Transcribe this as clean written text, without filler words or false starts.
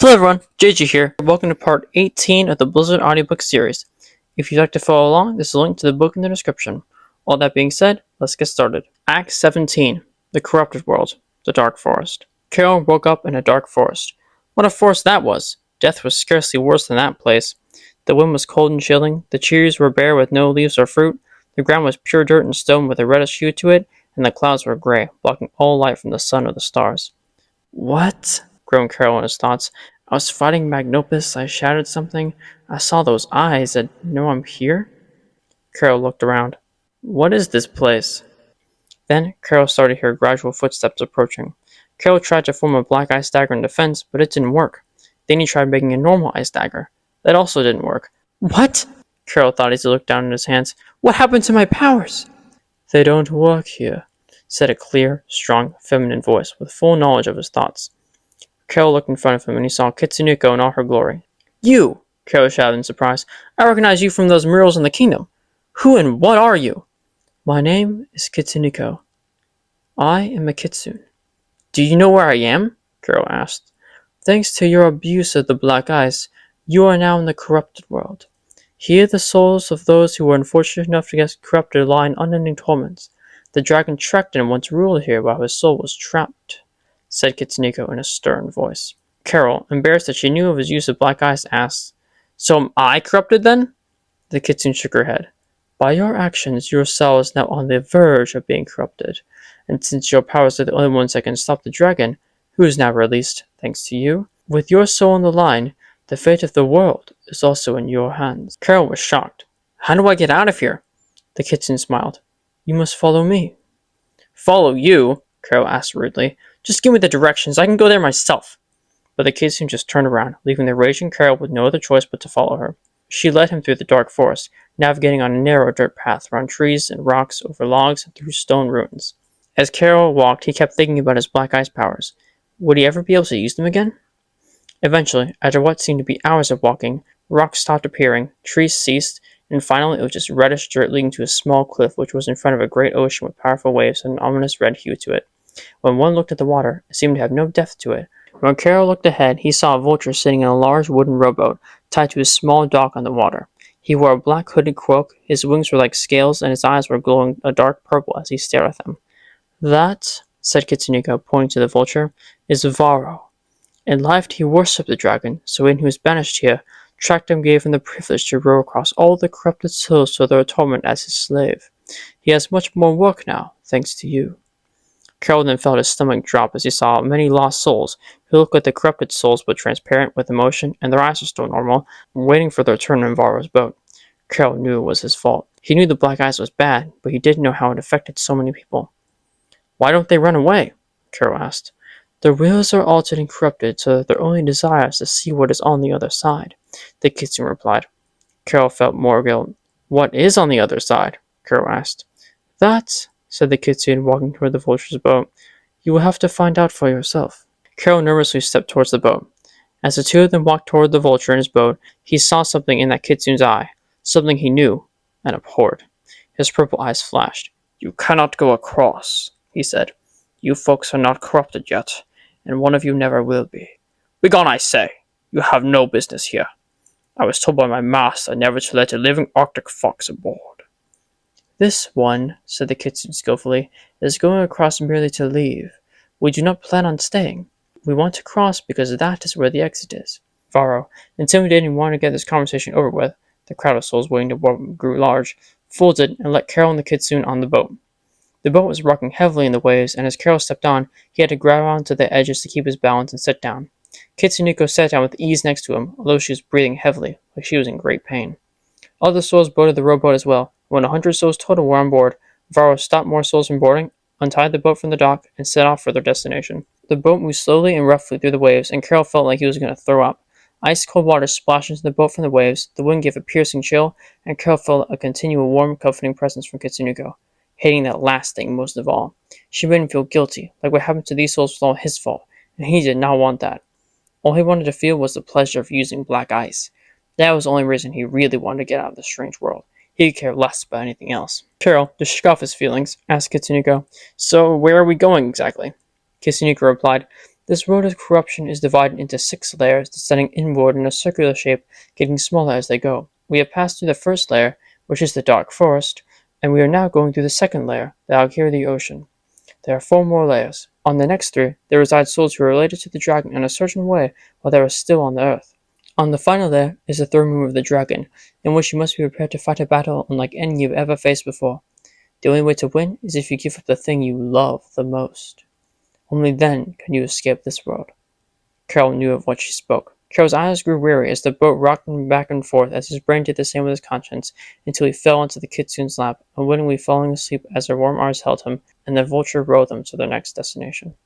Hello everyone, JG here. Welcome to part 18 of the Blizzard Audiobook series. If you'd like to follow along, there's a link to the book in the description. All that being said, let's get started. Act 17, The Corrupted World, The Dark Forest. Karol woke up in a dark forest. What a forest that was! Death was scarcely worse than that place. The wind was cold and chilling, the trees were bare with no leaves or fruit, the ground was pure dirt and stone with a reddish hue to it, and the clouds were gray, blocking all light from the sun or the stars. What? Groaned Karol in his thoughts. I was fighting Magnopus, I shouted something. I saw those eyes, and know I'm here? Karol looked around. What is this place? Then Karol started to hear gradual footsteps approaching. Karol tried to form a black ice dagger in defense, but it didn't work. Then he tried making a normal ice dagger. That also didn't work. What? Karol thought as he looked down at his hands. What happened to my powers? They don't work here, said a clear, strong, feminine voice with full knowledge of his thoughts. Karol looked in front of him and he saw Kitsuneko in all her glory. You! Karol shouted in surprise. I recognize you from those murals in the kingdom. Who and what are you? My name is Kitsuneko. I am a kitsune. Do you know where I am? Karol asked. Thanks to your abuse of the black ice, you are now in the corrupted world. Here the souls of those who were unfortunate enough to get corrupted lie in unending torments. The dragon tracked and once ruled here while his soul was trapped, said Kitsuneko in a stern voice. Karol, embarrassed that she knew of his use of black ice, asked, So am I corrupted then? The kitsune shook her head. By your actions, your soul is now on the verge of being corrupted, and since your powers are the only ones that can stop the dragon, who is now released, thanks to you, with your soul on the line, the fate of the world is also in your hands. Karol was shocked. How do I get out of here? The kitsune smiled. You must follow me. Follow you? Karol asked rudely. Just give me the directions, I can go there myself. But the kitsune just turned around, leaving the raging Karol with no other choice but to follow her. She led him through the dark forest, navigating on a narrow dirt path around trees and rocks, over logs, and through stone ruins. As Karol walked, he kept thinking about his black ice powers. Would he ever be able to use them again? Eventually, after what seemed to be hours of walking, rocks stopped appearing, trees ceased, and finally it was just reddish dirt leading to a small cliff which was in front of a great ocean with powerful waves and an ominous red hue to it. When one looked at the water, it seemed to have no depth to it. When Karol looked ahead, he saw a vulture sitting in a large wooden rowboat, tied to a small dock on the water. He wore a black hooded cloak, his wings were like scales, and his eyes were glowing a dark purple as he stared at them. That, said Kitsuneko, pointing to the vulture, is Varro. In life he worshipped the dragon, so when he was banished here, Tractum gave him the privilege to row across all the corrupted souls to their torment as his slave. He has much more work now, thanks to you. Karol then felt his stomach drop as he saw many lost souls, who looked like the corrupted souls but transparent with emotion, and their eyes were still normal, waiting for their turn in Varro's boat. Karol knew it was his fault. He knew the black ice was bad, but he didn't know how it affected so many people. Why don't they run away? Karol asked. Their wills are altered and corrupted, so that their only desire is to see what is on the other side, the kitsune replied. Karol felt more guilt. What is on the other side? Karol asked. That, said the kitsune, walking toward the vulture's boat. You will have to find out for yourself. Karol nervously stepped towards the boat. As the two of them walked toward the vulture in his boat, he saw something in that kitsune's eye, something he knew and abhorred. His purple eyes flashed. You cannot go across, he said. You folks are not corrupted yet, and one of you never will be. Begone, I say! You have no business here. I was told by my master never to let a living Arctic fox aboard. This one, said the kitsune skillfully, is going across merely to leave. We do not plan on staying. We want to cross because that is where the exit is. Varro, intimidated and wanting to get this conversation over with, the crowd of souls waiting to board grew large, folded and let Karol and the kitsune on the boat. The boat was rocking heavily in the waves, and as Karol stepped on, he had to grab onto the edges to keep his balance and sit down. Kitsuneko sat down with ease next to him, although she was breathing heavily, like she was in great pain. Other souls boarded the rowboat as well. When 100 souls total were on board, Varro stopped more souls from boarding, untied the boat from the dock, and set off for their destination. The boat moved slowly and roughly through the waves, and Karol felt like he was going to throw up. Ice-cold water splashed into the boat from the waves, the wind gave a piercing chill, and Karol felt a continual warm, comforting presence from Kitsuneko, hating that last thing most of all. She made him feel guilty, like what happened to these souls was all his fault, and he did not want that. All he wanted to feel was the pleasure of using black ice. That was the only reason he really wanted to get out of this strange world. He could care less about anything else. Karol, to shake off his feelings, asked Kitsuneko, So where are we going exactly? Kitsuneko replied, This road of corruption is divided into 6 layers, descending inward in a circular shape, getting smaller as they go. We have passed through the first layer, which is the dark forest, and we are now going through the second layer, the Algir Ocean. There are 4 more layers. On the next 3, there reside souls who are related to the dragon in a certain way while they are still on the earth. On the final layer is the throne room of the dragon, in which you must be prepared to fight a battle unlike any you've ever faced before. The only way to win is if you give up the thing you love the most. Only then can you escape this world. Karol knew of what she spoke. Karol's eyes grew weary as the boat rocked him back and forth as his brain did the same with his conscience, until he fell into the kitsune's lap, unwittingly falling asleep as her warm arms held him, and the vulture rowed them to their next destination.